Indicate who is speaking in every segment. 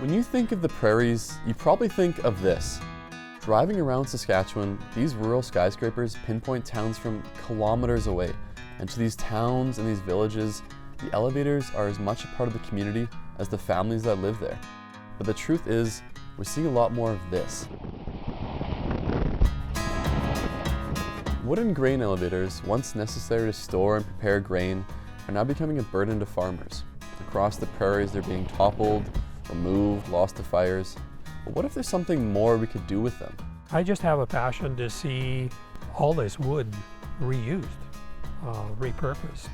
Speaker 1: When you think of the prairies, you probably think of this. Driving around Saskatchewan, these rural skyscrapers pinpoint towns from kilometers away. And to these towns and these villages, the elevators are as much a part of the community as the families that live there. But the truth is, we're seeing a lot more of this. Wooden grain elevators, once necessary to store and prepare grain, are now becoming a burden to farmers. Across the prairies, they're being toppled, removed, lost to fires. But what if there's something more we could do with them?
Speaker 2: I just have a passion to see all this wood reused, repurposed.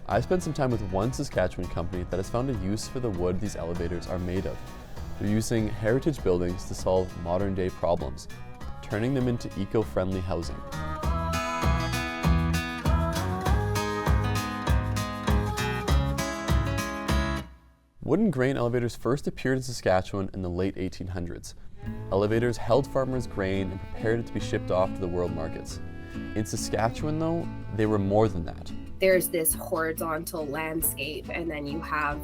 Speaker 1: I spent some time with one Saskatchewan company that has found a use for the wood these elevators are made of. They're using heritage buildings to solve modern-day problems, turning them into eco-friendly housing. Wooden grain elevators first appeared in Saskatchewan in the late 1800s. Elevators held farmers' grain and prepared it to be shipped off to the world markets. In Saskatchewan, though, they were more than that.
Speaker 3: There's this horizontal landscape, and then you have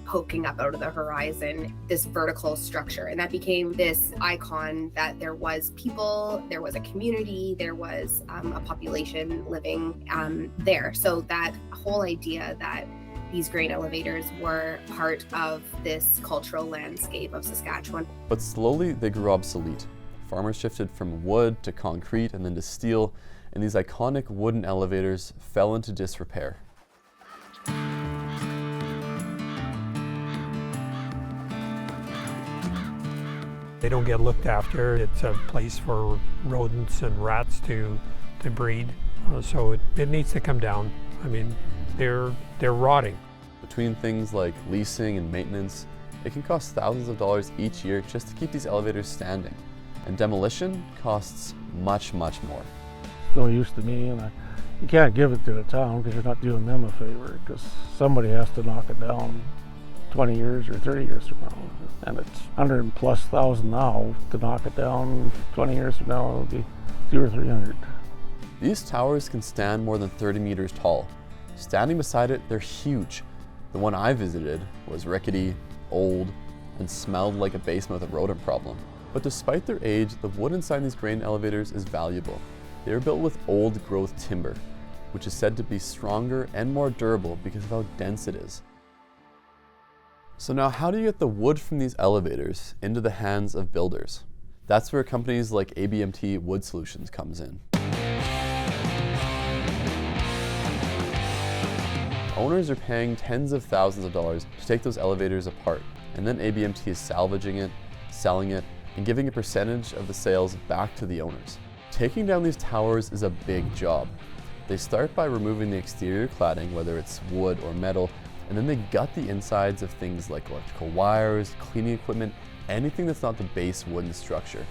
Speaker 3: poking up out of the horizon, this vertical structure. And that became this icon that there was people, there was a community, there was a population living there. So that whole idea that these grain elevators were part of this cultural landscape of Saskatchewan.
Speaker 1: But slowly they grew obsolete. Farmers shifted from wood to concrete and then to steel, and these iconic wooden elevators fell into disrepair.
Speaker 2: They don't get looked after. It's a place for rodents and rats to breed, so it needs to come down. I mean, they're rotting.
Speaker 1: Between things like leasing and maintenance, it can cost thousands of dollars each year just to keep these elevators standing. And demolition costs much, much more.
Speaker 4: No use to me, and you can't give it to the town because you're not doing them a favor, because somebody has to knock it down 20 years or 30 years from now. And it's $100,000+ now to knock it down. 20 years from now it'll be $200 or $300.
Speaker 1: These towers can stand more than 30 meters tall. Standing beside it, they're huge. The one I visited was rickety, old, and smelled like a basement with a rodent problem. But despite their age, the wood inside these grain elevators is valuable. They are built with old growth timber, which is said to be stronger and more durable because of how dense it is. So now how do you get the wood from these elevators into the hands of builders? That's where companies like ABMT Wood Solutions comes in. Owners are paying tens of thousands of dollars to take those elevators apart, and then ABMT is salvaging it, selling it, and giving a percentage of the sales back to the owners. Taking down these towers is a big job. They start by removing the exterior cladding, whether it's wood or metal, and then they gut the insides of things like electrical wires, cleaning equipment, anything that's not the base wooden structure.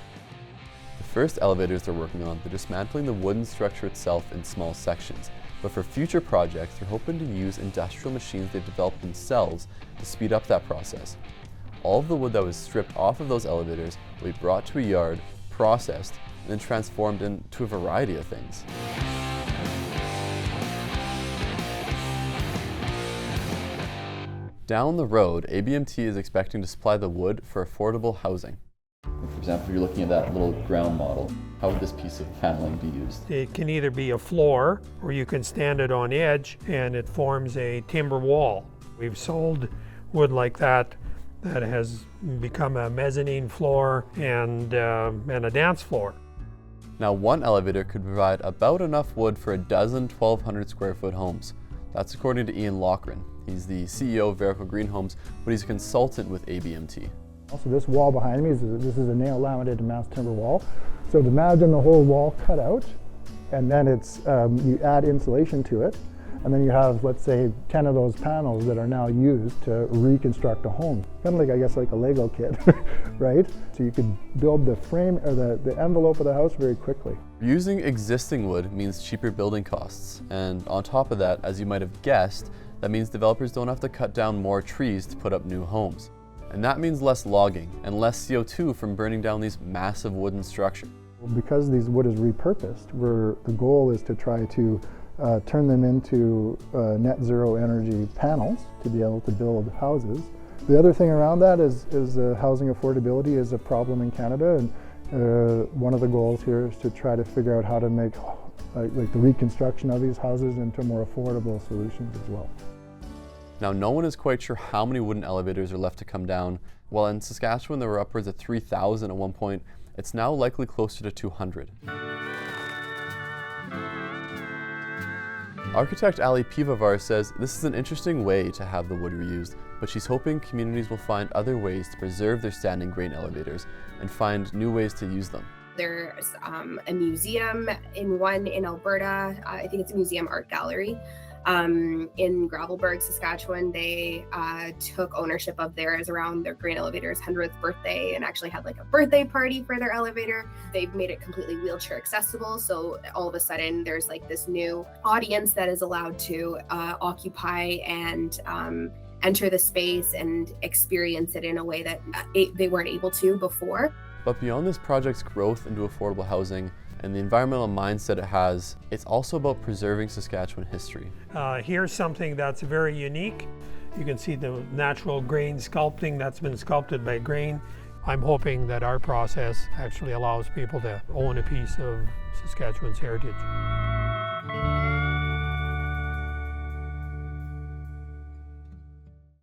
Speaker 1: The first elevators they're working on, they're dismantling the wooden structure itself in small sections. But for future projects, they're hoping to use industrial machines they've developed themselves to speed up that process. All of the wood that was stripped off of those elevators will be brought to a yard, processed, and then transformed into a variety of things. Down the road, ABMT is expecting to supply the wood for affordable housing. For example, if you're looking at that little ground model, how would this piece of paneling be used?
Speaker 2: It can either be a floor, or you can stand it on edge and it forms a timber wall. We've sold wood like that has become a mezzanine floor and a dance floor.
Speaker 1: Now, one elevator could provide about enough wood for a dozen 1,200 square foot homes. That's according to Ian Loughran. He's the CEO of Verico Green Homes, but he's a consultant with ABMT.
Speaker 5: Also, this wall behind me, this is a nail laminated mass timber wall. So imagine the whole wall cut out, and then it's you add insulation to it, and then you have, let's say, 10 of those panels that are now used to reconstruct a home. Kind of like, I guess, like a Lego kit, right? So you could build the frame or the envelope of the house very quickly.
Speaker 1: Using existing wood means cheaper building costs, and on top of that, as you might have guessed, that means developers don't have to cut down more trees to put up new homes. And that means less logging and less CO2 from burning down these massive wooden structures.
Speaker 5: Because these wood is repurposed, the goal is to try to turn them into net zero energy panels to be able to build houses The other thing around that is housing affordability is a problem in Canada, and one of the goals here is to try to figure out how to make like the reconstruction of these houses into more affordable solutions as well.
Speaker 1: Now, no one is quite sure how many wooden elevators are left to come down. While in Saskatchewan there were upwards of 3,000 at one point, it's now likely closer to 200. Architect Ali Pivovar says this is an interesting way to have the wood reused, but she's hoping communities will find other ways to preserve their standing grain elevators and find new ways to use them.
Speaker 3: There's a museum in Alberta, I think it's a museum art gallery. In Gravelbourg, Saskatchewan, they took ownership of theirs around their grain elevator's 100th birthday and actually had like a birthday party for their elevator. They've made it completely wheelchair accessible, so all of a sudden there's like this new audience that is allowed to occupy and enter the space and experience it in a way that they weren't able to before.
Speaker 1: But beyond this project's growth into affordable housing and the environmental mindset it has, it's also about preserving Saskatchewan history.
Speaker 2: Here's something that's very unique. You can see the natural grain sculpting that's been sculpted by grain. I'm hoping that our process actually allows people to own a piece of Saskatchewan's heritage.